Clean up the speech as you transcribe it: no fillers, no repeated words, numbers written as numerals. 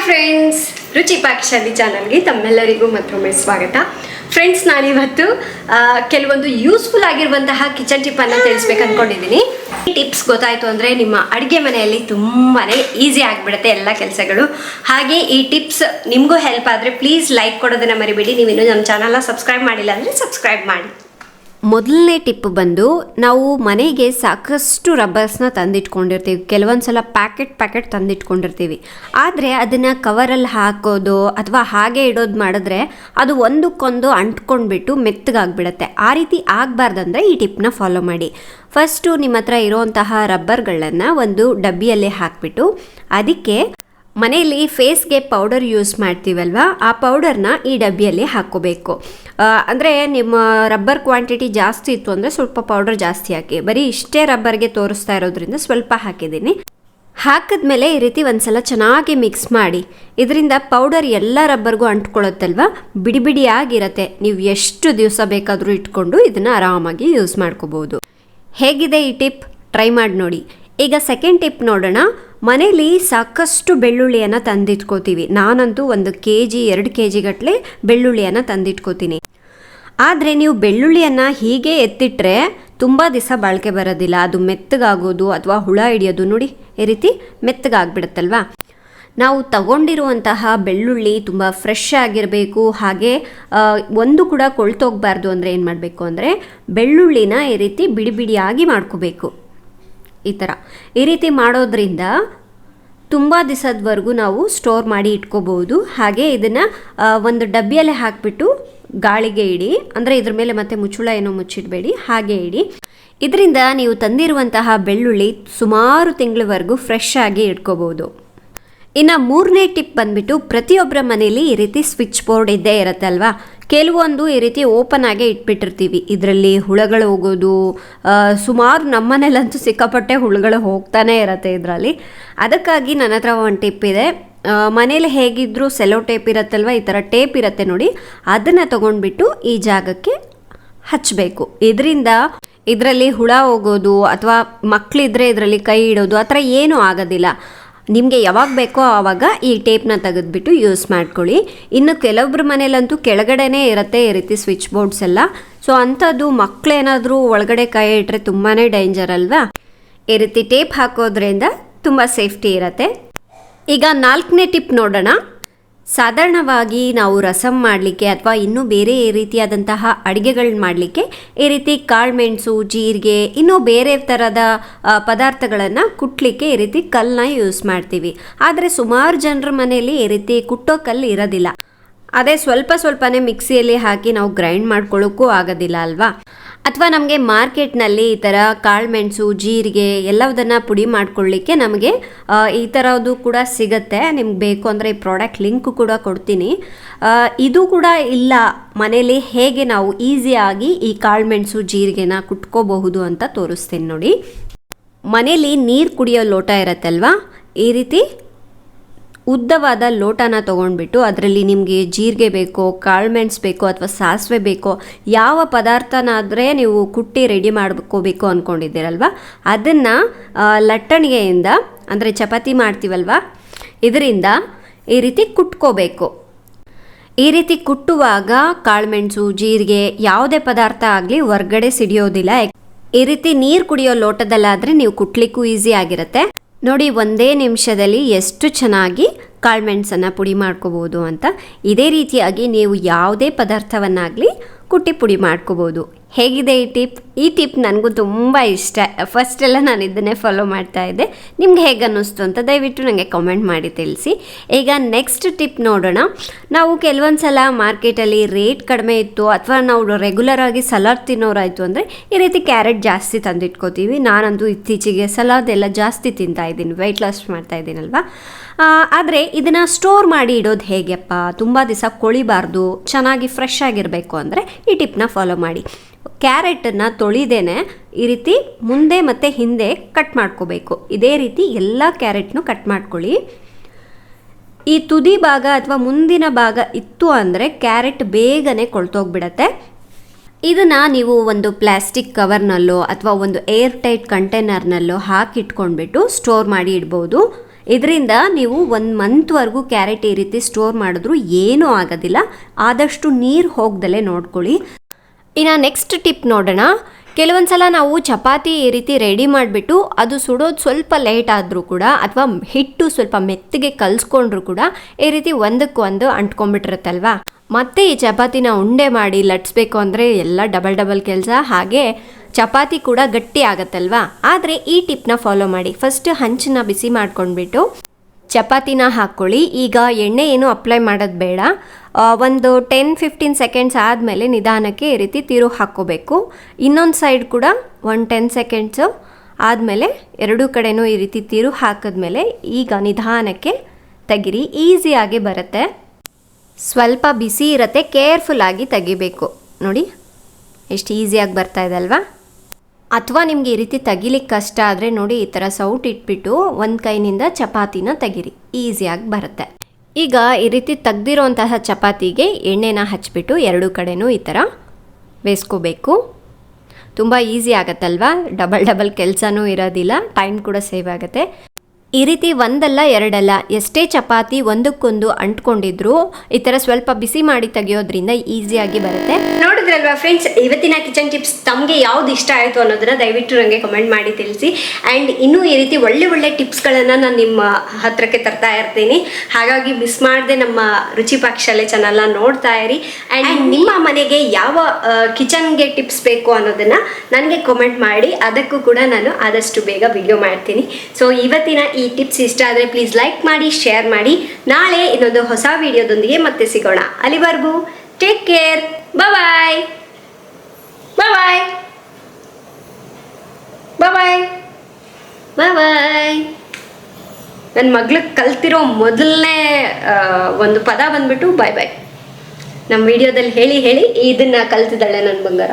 Friends, ರುಚಿ ಪಾಕಶಾಲೆ ಚಾನಲ್ಗೆ ತಮ್ಮೆಲ್ಲರಿಗೂ ಮತ್ತೊಮ್ಮೆ ಸ್ವಾಗತ. ಫ್ರೆಂಡ್ಸ್, ನಾನಿವತ್ತು ಕೆಲವೊಂದು ಯೂಸ್ಫುಲ್ ಆಗಿರುವಂತಹ ಕಿಚನ್ ಟಿಪ್ಪನ್ನು ತಿಳಿಸ್ಬೇಕು ಅಂದ್ಕೊಂಡಿದ್ದೀನಿ. ಈ ಟಿಪ್ಸ್ ಗೊತ್ತಾಯಿತು ಅಂದರೆ ನಿಮ್ಮ ಅಡುಗೆ ಮನೆಯಲ್ಲಿ ತುಂಬಾ ಈಸಿ ಆಗಿಬಿಡುತ್ತೆ ಎಲ್ಲ ಕೆಲಸಗಳು. ಹಾಗೆ ಈ ಟಿಪ್ಸ್ ನಿಮಗೂ ಹೆಲ್ಪ್ ಆದರೆ ಪ್ಲೀಸ್ ಲೈಕ್ ಕೊಡೋದನ್ನು ಮರಿಬೇಡಿ. ನೀವಿನ್ನೂ ನಮ್ಮ ಚಾನಲ್ನ ಸಬ್ಸ್ಕ್ರೈಬ್ ಮಾಡಿಲ್ಲ ಅಂದರೆ ಸಬ್ಸ್ಕ್ರೈಬ್ ಮಾಡಿ. ಮೊದಲನೇ ಟಿಪ್ ಬಂದು, ನಾವು ಮನೆಗೆ ಸಾಕಷ್ಟು ರಬ್ಬರ್ಸ್ನ ತಂದಿಟ್ಕೊಂಡಿರ್ತೀವಿ. ಕೆಲವೊಂದು ಸಲ ಪ್ಯಾಕೆಟ್ ತಂದಿಟ್ಕೊಂಡಿರ್ತೀವಿ. ಆದರೆ ಅದನ್ನು ಕವರಲ್ಲಿ ಹಾಕೋದು ಅಥವಾ ಹಾಗೆ ಇಡೋದು ಮಾಡಿದ್ರೆ ಅದು ಒಂದಕ್ಕೊಂದು ಅಂಟ್ಕೊಂಡ್ಬಿಟ್ಟು ಮೆತ್ತಗಾಗ್ಬಿಡುತ್ತೆ. ಆ ರೀತಿ ಆಗಬಾರ್ದಂದ್ರೆ ಈ ಟಿಪ್ನ ಫಾಲೋ ಮಾಡಿ. ಫಸ್ಟು ನಿಮ್ಮ ಹತ್ರ ಇರೋವಂತಹ ರಬ್ಬರ್ಗಳನ್ನು ಒಂದು ಡಬ್ಬಿಯಲ್ಲಿ ಹಾಕಿಬಿಟ್ಟು ಅದಕ್ಕೆ ಮನೆಯಲ್ಲಿ ಫೇಸ್ಗೆ ಪೌಡರ್ ಯೂಸ್ ಮಾಡ್ತೀವಲ್ವ, ಆ ಪೌಡರ್ನ ಈ ಡಬ್ಬಿಯಲ್ಲಿ ಹಾಕ್ಕೋಬೇಕು. ಅಂದರೆ ನಿಮ್ಮ ರಬ್ಬರ್ ಕ್ವಾಂಟಿಟಿ ಜಾಸ್ತಿ ಇತ್ತು ಅಂದರೆ ಸ್ವಲ್ಪ ಪೌಡರ್ ಜಾಸ್ತಿ ಹಾಕಿ. ಬರೀ ಇಷ್ಟೇ ರಬ್ಬರ್ಗೆ ತೋರಿಸ್ತಾ ಇರೋದ್ರಿಂದ ಸ್ವಲ್ಪ ಹಾಕಿದ್ದೀನಿ. ಹಾಕಿದ್ಮೇಲೆ ಈ ರೀತಿ ಒಂದ್ಸಲ ಚೆನ್ನಾಗಿ ಮಿಕ್ಸ್ ಮಾಡಿ. ಇದರಿಂದ ಪೌಡರ್ ಎಲ್ಲ ರಬ್ಬರ್ಗೂ ಅಂಟ್ಕೊಳ್ಳುತ್ತಲ್ವ, ಬಿಡಿ ಬಿಡಿಯಾಗಿರತ್ತೆ. ನೀವು ಎಷ್ಟು ದಿವಸ ಬೇಕಾದರೂ ಇಟ್ಕೊಂಡು ಇದನ್ನು ಆರಾಮಾಗಿ ಯೂಸ್ ಮಾಡ್ಕೋಬೋದು. ಹೇಗಿದೆ ಈ ಟಿಪ್? ಟ್ರೈ ಮಾಡಿ ನೋಡಿ. ಈಗ ಸೆಕೆಂಡ್ ಟಿಪ್ ನೋಡೋಣ. ಮನೇಲಿ ಸಾಕಷ್ಟು ಬೆಳ್ಳುಳ್ಳಿಯನ್ನು ತಂದಿಟ್ಕೋತೀವಿ. ನಾನಂತೂ 1 kg 2 kg ಗಟ್ಟಲೆ ಬೆಳ್ಳುಳ್ಳಿಯನ್ನು ತಂದಿಟ್ಕೋತೀನಿ. ಆದರೆ ನೀವು ಬೆಳ್ಳುಳ್ಳಿಯನ್ನು ಹೀಗೆ ಎತ್ತಿಟ್ರೆ ತುಂಬ ದಿವಸ ಬಾಳಿಕೆ ಬರೋದಿಲ್ಲ. ಅದು ಮೆತ್ತಗಾಗೋದು ಅಥವಾ ಹುಳ ಹಿಡಿಯೋದು ನೋಡಿ ಈ ರೀತಿ ಮೆತ್ತಗಾಗ್ಬಿಡುತ್ತಲ್ವ. ನಾವು ತಗೊಂಡಿರುವಂತಹ ಬೆಳ್ಳುಳ್ಳಿ ತುಂಬ ಫ್ರೆಶ್ ಆಗಿರಬೇಕು. ಹಾಗೆ ಒಂದು ಕೂಡ ಕೊಳ್ತೋಗಬಾರ್ದು. ಅಂದರೆ ಏನು ಮಾಡಬೇಕು ಅಂದರೆ ಬೆಳ್ಳುಳ್ಳಿನ ಈ ರೀತಿ ಬಿಡಿ ಬಿಡಿಯಾಗಿ ಮಾಡ್ಕೋಬೇಕು. ಈ ರೀತಿ ಮಾಡೋದ್ರಿಂದ ತುಂಬ ದಿವಸದವರೆಗೂ ನಾವು ಸ್ಟೋರ್ ಮಾಡಿ ಇಟ್ಕೋಬಹುದು. ಹಾಗೆ ಇದನ್ನು ಒಂದು ಡಬ್ಬಿಯಲ್ಲೇ ಹಾಕಿಬಿಟ್ಟು ಗಾಳಿಗೆ ಇಡಿ. ಅಂದರೆ ಇದ್ರ ಮೇಲೆ ಮತ್ತೆ ಮುಚ್ಚಳ ಏನೋ ಮುಚ್ಚಿಡಬೇಡಿ, ಹಾಗೆ ಇಡಿ. ಇದರಿಂದ ನೀವು ತಂದಿರುವಂತಹ ಬೆಳ್ಳುಳ್ಳಿ ಸುಮಾರು ತಿಂಗಳವರೆಗೂ ಫ್ರೆಶ್ ಆಗಿ ಇಟ್ಕೋಬಹುದು. ಇನ್ನು ಮೂರನೇ ಟಿಪ್ ಬಂದ್ಬಿಟ್ಟು, ಪ್ರತಿಯೊಬ್ಬರ ಮನೆಯಲ್ಲಿ ಈ ರೀತಿ ಸ್ವಿಚ್ ಬೋರ್ಡ್ ಇದ್ದೇ ಇರುತ್ತೆ ಅಲ್ವಾ. ಕೆಲವೊಂದು ಈ ರೀತಿ ಓಪನ್ ಆಗೇ ಇಟ್ಬಿಟ್ಟಿರ್ತೀವಿ. ಇದರಲ್ಲಿ ಹುಳಗಳು ಹೋಗೋದು ಸುಮಾರು, ನಮ್ಮನೇಲಂತೂ ಸಿಕ್ಕಾಪಟ್ಟೆ ಹುಳುಗಳು ಹೋಗ್ತಾನೆ ಇರುತ್ತೆ ಇದರಲ್ಲಿ. ಅದಕ್ಕಾಗಿ ನನ್ನ ಹತ್ರ ಒಂದು ಟಿಪ್ ಇದೆ. ಮನೇಲಿ ಹೇಗಿದ್ದರೂ ಸೆಲೋ ಟೇಪ್ ಇರುತ್ತಲ್ವ, ಈ ಥರ ಟೇಪ್ ಇರುತ್ತೆ ನೋಡಿ, ಅದನ್ನು ತೊಗೊಂಡ್ಬಿಟ್ಟು ಈ ಜಾಗಕ್ಕೆ ಹಚ್ಚಬೇಕು. ಇದರಲ್ಲಿ ಹುಳ ಹೋಗೋದು ಅಥವಾ ಮಕ್ಕಳಿದ್ರೆ ಇದರಲ್ಲಿ ಕೈ ಇಡೋದು ಆ ಥರ ಏನೂ ಆಗೋದಿಲ್ಲ. ನಿಮಗೆ ಯಾವಾಗ ಬೇಕೋ ಆವಾಗ ಈ ಟೇಪ್ನ ತೆಗೆದುಬಿಟ್ಟು ಯೂಸ್ ಮಾಡ್ಕೊಳ್ಳಿ. ಇನ್ನು ಕೆಲವೊಬ್ಬರ ಮನೇಲಂತೂ ಕೆಳಗಡೆನೇ ಇರುತ್ತೆ ಈ ರೀತಿ ಸ್ವಿಚ್ ಬೋರ್ಡ್ಸ್ ಎಲ್ಲ. ಸೊ ಅಂಥದ್ದು ಮಕ್ಕಳೇನಾದರೂ ಒಳಗಡೆ ಕೈ ಇಟ್ಟರೆ ತುಂಬಾ ಡೇಂಜರ್ ಅಲ್ವಾ. ಈ ರೀತಿ ಟೇಪ್ ಹಾಕೋದ್ರಿಂದ ತುಂಬ ಸೇಫ್ಟಿ ಇರುತ್ತೆ. ಈಗ 4ನೇ ಟಿಪ್ ನೋಡೋಣ. ಸಾಧಾರಣವಾಗಿ ನಾವು ರಸಮ್ ಮಾಡಲಿಕ್ಕೆ ಅಥವಾ ಇನ್ನೂ ಬೇರೆ ರೀತಿಯಾದಂತಹ ಅಡುಗೆಗಳನ್ನ ಮಾಡಲಿಕ್ಕೆ ಈ ರೀತಿ ಕಾಳುಮೆಣಸು, ಜೀರಿಗೆ, ಇನ್ನೂ ಬೇರೆ ಥರದ ಪದಾರ್ಥಗಳನ್ನು ಕುಟ್ಟಲಿಕ್ಕೆ ಈ ರೀತಿ ಕಲ್ಲನ್ನ ಯೂಸ್ ಮಾಡ್ತೀವಿ. ಆದರೆ ಸುಮಾರು ಜನರ ಮನೆಯಲ್ಲಿ ಈ ರೀತಿ ಕುಟ್ಟೋ ಕಲ್ಲು ಇರೋದಿಲ್ಲ. ಅದೇ ಸ್ವಲ್ಪನೇ ಮಿಕ್ಸಿಯಲ್ಲಿ ಹಾಕಿ ನಾವು ಗ್ರೈಂಡ್ ಮಾಡ್ಕೊಳ್ಳೋಕ್ಕೂ ಆಗೋದಿಲ್ಲ ಅಲ್ವಾ. ಅಥವಾ ನಮಗೆ ಮಾರ್ಕೆಟ್ನಲ್ಲಿ ಈ ಥರ ಕಾಳುಮೆಣಸು, ಜೀರಿಗೆ ಎಲ್ಲದನ್ನು ಪುಡಿ ಮಾಡ್ಕೊಳ್ಳಿಕ್ಕೆ ನಮಗೆ ಈ ಥರದ್ದು ಕೂಡ ಸಿಗುತ್ತೆ. ನಿಮ್ಗೆ ಬೇಕು ಅಂದರೆ ಈ ಪ್ರಾಡಕ್ಟ್ ಲಿಂಕ್ ಕೂಡ ಕೊಡ್ತೀನಿ. ಇದು ಕೂಡ ಇಲ್ಲ ಮನೇಲಿ ಹೇಗೆ ನಾವು ಈಸಿಯಾಗಿ ಈ ಕಾಳುಮೆಣಸು, ಜೀರಿಗೆನ ಕುಟ್ಕೋಬಹುದು ಅಂತ ತೋರಿಸ್ತೀನಿ ನೋಡಿ. ಮನೇಲಿ ನೀರು ಕುಡಿಯೋ ಲೋಟ ಇರತ್ತಲ್ವ, ಈ ರೀತಿ ಉದ್ದವಾದ ಲೋಟನ ತೊಗೊಂಡ್ಬಿಟ್ಟು ಅದರಲ್ಲಿ ನಿಮಗೆ ಜೀರಿಗೆ ಬೇಕೋ, ಕಾಳುಮೆಣಸು ಬೇಕೋ ಅಥವಾ ಸಾಸಿವೆ ಬೇಕೋ, ಯಾವ ಪದಾರ್ಥನಾದರೆ ನೀವು ಕುಟ್ಟಿ ರೆಡಿ ಮಾಡ್ಕೋಬೇಕು ಅಂದ್ಕೊಂಡಿದ್ದೀರಲ್ವ, ಅದನ್ನು ಲಟ್ಟಣಿಗೆಯಿಂದ, ಅಂದರೆ ಚಪಾತಿ ಮಾಡ್ತೀವಲ್ವ, ಇದರಿಂದ ಈ ರೀತಿ ಕುಟ್ಕೋಬೇಕು. ಈ ರೀತಿ ಕುಟ್ಟುವಾಗ ಕಾಳುಮೆಣಸು, ಜೀರಿಗೆ ಯಾವುದೇ ಪದಾರ್ಥ ಆಗಲಿ ಹೊರ್ಗಡೆ ಸಿಡಿಯೋದಿಲ್ಲ. ಈ ರೀತಿ ನೀರು ಕುಡಿಯೋ ಲೋಟದಲ್ಲಾದರೆ ನೀವು ಕುಟ್ಲಿಕ್ಕೂ ಈಸಿ ಆಗಿರುತ್ತೆ. ನೋಡಿ, 1 ನಿಮಿಷದಲ್ಲಿ ಎಷ್ಟು ಚೆನ್ನಾಗಿ ಕಾಳುಮೆಣಸನ್ನು ಪುಡಿ ಮಾಡ್ಕೋಬೋದು ಅಂತ. ಇದೇ ರೀತಿಯಾಗಿ ನೀವು ಯಾವುದೇ ಪದಾರ್ಥವನ್ನಾಗಲಿ ಕುಟ್ಟಿ ಪುಡಿ ಮಾಡ್ಕೋಬೋದು. ಹೇಗಿದೆ ಈ ಟಿಪ್ ನನಗೂ ತುಂಬ ಇಷ್ಟ. ಫಸ್ಟೆಲ್ಲ ನಾನು ಇದನ್ನೇ ಫಾಲೋ ಮಾಡ್ತಾ ಇದ್ದೆ. ನಿಮ್ಗೆ ಹೇಗೆ ಅನ್ನಿಸ್ತು ಅಂತ ದಯವಿಟ್ಟು ನನಗೆ ಕಾಮೆಂಟ್ ಮಾಡಿ ತಿಳಿಸಿ. ಈಗ ನೆಕ್ಸ್ಟ್ ಟಿಪ್ ನೋಡೋಣ. ನಾವು ಕೆಲವೊಂದು ಸಲ ಮಾರ್ಕೆಟಲ್ಲಿ ರೇಟ್ ಕಡಿಮೆ ಇತ್ತು ಅಥವಾ ನಾವು ರೆಗ್ಯುಲರ್ ಆಗಿ ಸಲಾಡ್ ತಿನ್ನೋರಾಯಿತು ಅಂದರೆ ಈ ರೀತಿ ಕ್ಯಾರೆಟ್ ಜಾಸ್ತಿ ತಂದಿಟ್ಕೋತೀವಿ. ನಾನಂತೂ ಇತ್ತೀಚೆಗೆ ಸಲಾಡ್ ಎಲ್ಲ ಜಾಸ್ತಿ ತಿಂತಾಯಿದ್ದೀನಿ, ವೆಯ್ಟ್ ಲಾಸ್ ಮಾಡ್ತಾಯಿದ್ದೀನಲ್ವ. ಆದರೆ ಇದನ್ನು ಸ್ಟೋರ್ ಮಾಡಿ ಇಡೋದು ಹೇಗೆಪ್ಪ? ತುಂಬ ದಿವಸ ಕೊಳಿಬಾರ್ದು, ಚೆನ್ನಾಗಿ ಫ್ರೆಶ್ ಆಗಿರಬೇಕು ಅಂದರೆ ಈ ಟಿಪ್ನ ಫಾಲೋ ಮಾಡಿ. ಕ್ಯಾರೆಟನ್ನು ತೊಳಿದೇನೆ ಈ ರೀತಿ ಮುಂದೆ ಮತ್ತು ಹಿಂದೆ ಕಟ್ ಮಾಡ್ಕೋಬೇಕು. ಇದೇ ರೀತಿ ಎಲ್ಲ ಕ್ಯಾರೆಟ್ನು ಕಟ್ ಮಾಡ್ಕೊಳ್ಳಿ. ಈ ತುದಿ ಭಾಗ ಅಥವಾ ಮುಂದಿನ ಭಾಗ ಇತ್ತು ಅಂದರೆ ಕ್ಯಾರೆಟ್ ಬೇಗನೆ ಕೊಳ್ತೋಗ್ಬಿಡತ್ತೆ. ಇದನ್ನು ನೀವು ಒಂದು ಪ್ಲಾಸ್ಟಿಕ್ ಕವರ್ನಲ್ಲೋ ಅಥವಾ ಒಂದು ಏರ್ ಟೈಟ್ ಕಂಟೈನರ್ನಲ್ಲೋ ಹಾಕಿಟ್ಕೊಂಡ್ಬಿಟ್ಟು ಸ್ಟೋರ್ ಮಾಡಿ ಇಡ್ಬೋದು. ಇದರಿಂದ ನೀವು 1 ಮಂತ್ವರೆಗೂ ಕ್ಯಾರೆಟ್ ಈ ರೀತಿ ಸ್ಟೋರ್ ಮಾಡಿದ್ರು ಏನೂ ಆಗೋದಿಲ್ಲ. ಆದಷ್ಟು ನೀರು ಹೋಗ್ದಲೇ ನೋಡ್ಕೊಳ್ಳಿ. ಇನ್ನು ನೆಕ್ಸ್ಟ್ ಟಿಪ್ ನೋಡೋಣ. ಕೆಲವೊಂದು ಸಲ ನಾವು ಚಪಾತಿ ಈ ರೀತಿ ರೆಡಿ ಮಾಡಿಬಿಟ್ಟು ಅದು ಸುಡೋದು ಸ್ವಲ್ಪ ಲೇಟ್ ಆದರೂ ಕೂಡ ಅಥವಾ ಹಿಟ್ಟು ಸ್ವಲ್ಪ ಮೆತ್ತಗೆ ಕಲಿಸ್ಕೊಂಡ್ರು ಕೂಡ ಈ ರೀತಿ ಒಂದಕ್ಕೊಂದು ಅಂಟ್ಕೊಂಡ್ಬಿಟ್ಟಿರುತ್ತಲ್ವಾ, ಮತ್ತೆ ಈ ಚಪಾತಿನ ಉಂಡೆ ಮಾಡಿ ಲಟ್ಸ್ಬೇಕು ಅಂದರೆ ಎಲ್ಲ ಡಬಲ್ ಕೆಲಸ. ಹಾಗೆ ಚಪಾತಿ ಕೂಡ ಗಟ್ಟಿ ಆಗತ್ತಲ್ವಾ. ಆದರೆ ಈ ಟಿಪ್ನ ಫಾಲೋ ಮಾಡಿ. ಫಸ್ಟ್ ಹಂಚನ್ನ ಬಿಸಿ ಮಾಡ್ಕೊಂಡ್ಬಿಟ್ಟು ಚಪಾತಿನ ಹಾಕ್ಕೊಳ್ಳಿ. ಈಗ ಎಣ್ಣೆ ಏನು ಅಪ್ಲೈ ಮಾಡೋದು ಬೇಡ. ಒಂದು 10-15 ಸೆಕೆಂಡ್ಸ್ ಆದಮೇಲೆ ನಿಧಾನಕ್ಕೆ ಈ ರೀತಿ ತಿರುಗಿ ಹಾಕ್ಕೋಬೇಕು. ಇನ್ನೊಂದು ಸೈಡ್ ಕೂಡ 10 ಸೆಕೆಂಡ್ಸು ಆದಮೇಲೆ ಎರಡೂ ಕಡೆನೂ ಈ ರೀತಿ ತಿರುಗಿ ಹಾಕಿದ್ಮೇಲೆ ಈಗ ನಿಧಾನಕ್ಕೆ ತೆಗಿರಿ. ಈಸಿಯಾಗಿ ಬರುತ್ತೆ. ಸ್ವಲ್ಪ ಬಿಸಿ ಇರುತ್ತೆ, ಕೇರ್ಫುಲ್ಲಾಗಿ ತೆಗಿಬೇಕು. ನೋಡಿ ಎಷ್ಟು ಈಸಿಯಾಗಿ ಬರ್ತಾ ಇದೆ ಅಲ್ವಾ. ಅಥವಾ ನಿಮಗೆ ಈ ರೀತಿ ತೆಗಿಲಿಕ್ಕೆ ಕಷ್ಟ ಆದರೆ ನೋಡಿ ಈ ಥರ ಸೌಟ್ ಇಟ್ಬಿಟ್ಟು ಒಂದು ಕೈನಿಂದ ಚಪಾತಿನ ತೆಗಿರಿ, ಈಸಿಯಾಗಿ ಬರುತ್ತೆ. ಈಗ ಈ ರೀತಿ ತೆಗ್ದಿರೋಂತಹ ಚಪಾತಿಗೆ ಎಣ್ಣೆನ ಹಚ್ಬಿಟ್ಟು ಎರಡೂ ಕಡೆನೂ ಈ ಥರ ಬೇಯಿಸ್ಕೋಬೇಕು. ತುಂಬ ಈಸಿ ಆಗುತ್ತಲ್ವಾ, ಡಬಲ್ ಕೆಲಸನೂ ಇರೋದಿಲ್ಲ, ಟೈಮ್ ಕೂಡ ಸೇವ್ ಆಗುತ್ತೆ. ಈ ರೀತಿ ಒಂದಲ್ಲ ಎರಡಲ್ಲ ಎಷ್ಟೇ ಚಪಾತಿ ಒಂದಕ್ಕೊಂದು ಅಂಟ್ಕೊಂಡಿದ್ರು ಈ ಥರ ಸ್ವಲ್ಪ ಬಿಸಿ ಮಾಡಿ ತೆಗಿಯೋದ್ರಿಂದ ಈಸಿಯಾಗಿ ಬರುತ್ತೆ. ನೋಡಿದ್ರಲ್ವಾ ಫ್ರೆಂಡ್ಸ್, ಇವತ್ತಿನ ಕಿಚನ್ ಟಿಪ್ಸ್ ತಮಗೆ ಯಾವ್ದು ಇಷ್ಟ ಆಯಿತು ಅನ್ನೋದನ್ನ ದಯವಿಟ್ಟು ನನಗೆ ಕಮೆಂಟ್ ಮಾಡಿ ತಿಳಿಸಿ. ಆ್ಯಂಡ್ ಇನ್ನೂ ಈ ರೀತಿ ಒಳ್ಳೆ ಟಿಪ್ಸ್ಗಳನ್ನು ನಾನು ನಿಮ್ಮ ಹತ್ರಕ್ಕೆ ತರ್ತಾ ಇರ್ತೀನಿ. ಹಾಗಾಗಿ ಮಿಸ್ ಮಾಡದೆ ನಮ್ಮ ರುಚಿ ಪಾಕಶಾಲೆ ಚಾನಲ್ನ ನೋಡ್ತಾ ಇರಿ. ಆ್ಯಂಡ್ ನಿಮ್ಮ ಮನೆಗೆ ಯಾವ ಕಿಚನ್ಗೆ ಟಿಪ್ಸ್ ಬೇಕು ಅನ್ನೋದನ್ನು ನನಗೆ ಕಮೆಂಟ್ ಮಾಡಿ, ಅದಕ್ಕೂ ಕೂಡ ನಾನು ಆದಷ್ಟು ಬೇಗ ವಿಡಿಯೋ ಮಾಡ್ತೀನಿ. ಸೊ ಇವತ್ತಿನ ಈ ಟಿಪ್ಸ್ ಇಷ್ಟ ಆದರೆ ಪ್ಲೀಸ್ ಲೈಕ್ ಮಾಡಿ, ಶೇರ್ ಮಾಡಿ. ನಾಳೆ ಇನ್ನೊಂದು ಹೊಸ ವಿಡಿಯೋದೊಂದಿಗೆ ಮತ್ತೆ ಸಿಗೋಣ. ಅಲ್ಲಿವರೆಗೂ ಟೇಕ್ ಕೇರ್. ಬಾಯ್ ಬಾಯ್ ಬಾಯ್ ಬಾಯ್ ಬಾಯ್. ನನ್ನ ಮಗ್ಳಿಗೆ ಕಲ್ತಿರೋ ಮೊದಲನೇ ಒಂದು ಪದ ಬಂದ್ಬಿಟ್ಟು ಬಾಯ್ ಬಾಯ್. ನಮ್ಮ ವಿಡಿಯೋದಲ್ಲಿ ಹೇಳಿ ಇದನ್ನ ಕಲ್ತಿದ್ದಾಳೆ ನನ್ನ ಬಂಗಾರ.